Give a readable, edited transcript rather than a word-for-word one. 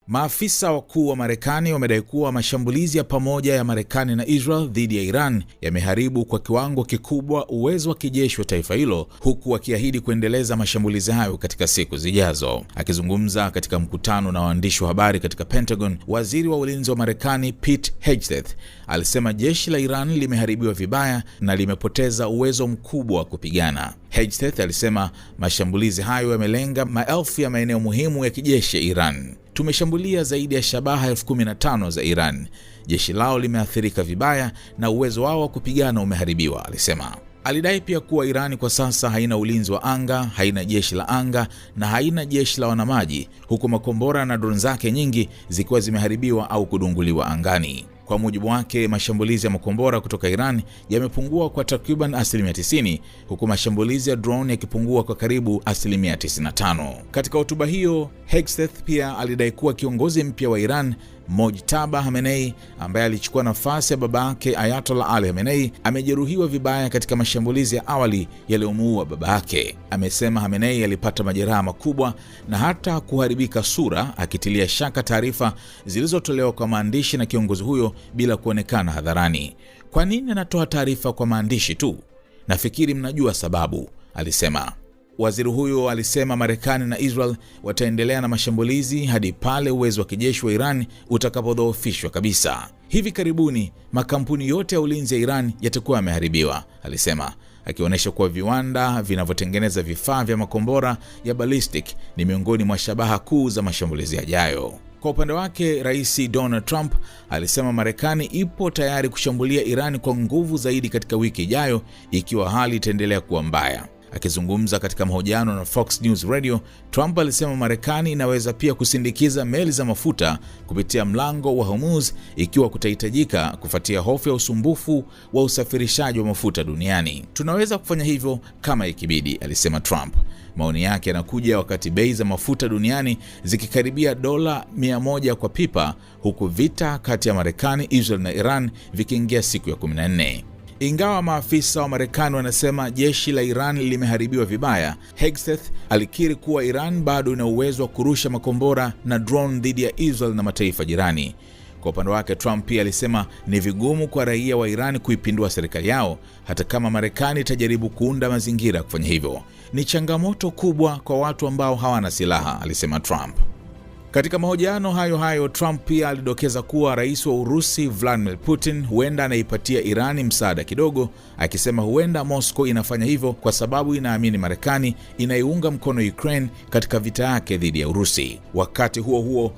Maafisa wakuu wa Marekani wamedai kuwa mashambulizi ya pamoja ya Marekani na Israel dhidi ya Iran yameharibu kwa kiwango kikubwa uwezo wa kijeshi wa taifa hilo, huku wakiahidi kuendeleza mashambulizi hayo katika siku zijazo. Akizungumza katika mkutano na waandishi wa habari katika Pentagon, waziri wa ulinzi wa Marekani Pete Hegseth alisema jeshi la Iran limeharibiwa vibaya na limepoteza uwezo mkubwa wa kupigana. Hegseth alisema mashambulizi hayo yamelenga maelfu ya maeneo muhimu ya kijeshi ya Iran. Tumeshambulia zaidi ya shabaha 15,000 za Iran. Jeshi lao limeathirika vibaya na uwezo wao wa kupigana umeharibiwa, alisema. Alidai pia kuwa Iran kwa sasa haina ulinzi wa anga, haina jeshi la anga na haina jeshi la wanamaji, huku makombora na drone zake nyingi zikiwa zimeharibiwa au kudunguliwa angani. Kwa mujibu wake, mashambulizi ya makombora kutoka Iran yamepungua kwa takriban 90%, huku mashambulizi ya drone yakipungua kwa karibu 95%. Katika hotuba hiyo, Hegseth pia alidai kuwa kiongozi mpya wa Iran, Mojtaba Khamenei, ambaye alichukua nafasi ya babake Ayatollah Ali Khamenei, amejeruhiwa vibaya katika mashambulizi ya awali yaliyomuua babake. Amesema Khamenei alipata majeraha makubwa na hata kuharibika sura, akitilia shaka taarifa zilizotolewa kwa maandishi na kiongozi huyo bila kuonekana hadharani. Kwa nini anatoa taarifa kwa maandishi tu? Nafikiri mnajua sababu, alisema. Waziri huyo alisema Marekani na Israel wataendelea na mashambulizi hadi pale uwezo wa kijeshi wa Iran utakapodhoofishwa kabisa. Hivi karibuni makampuni yote ya ulinzi ya Iran yatakuwa yameharibiwa, alisema, akionyesha kuwa viwanda vinavyotengeneza vifaa vya makombora ya ballistic ni miongoni mwa shabaha kuu za mashambulizi yajayo. Kwa upande wake, Rais Donald Trump alisema Marekani ipo tayari kushambulia Iran kwa nguvu zaidi katika wiki ijayo ikiwa hali itaendelea kuwa mbaya. Akizungumza katika mahojiano na Fox News Radio, Trump alisema Marekani inaweza pia kusindikiza meli za mafuta kupitia mlango wa Hormuz ikiwa kutahitajika, kufuatia hofu ya usumbufu wa usafirishaji wa mafuta duniani. Tunaweza kufanya hivyo kama ikibidi, alisema Trump. Maoni yake yanakuja wakati bei za mafuta duniani zikikaribia dola 100 kwa pipa, huku vita kati ya Marekani, Israel na Iran vikiingia siku ya 14. Ingawa maafisa wa Marekani wanasema jeshi la Iran limeharibiwa vibaya, Hegseth alikiri kuwa Iran bado ina uwezo wa kurusha makombora na drone dhidi ya Israel na mataifa jirani. Kwa upande wake, Trump pia alisema ni vigumu kwa raia wa Iran kuipindua serikali yao hata kama Marekani itajaribu kuunda mazingira ya kufanya hivyo. Ni changamoto kubwa kwa watu ambao hawana silaha, alisema Trump. Katika mahojiano hayo, Trump pia alidokeza kuwa rais wa Urusi Vladimir Putin huenda anaipatia Irani msaada kidogo, akisema huenda Moscow inafanya hivyo kwa sababu inaamini Marekani inaiunga mkono Ukraine katika vita yake dhidi ya Urusi. Wakati huo huo,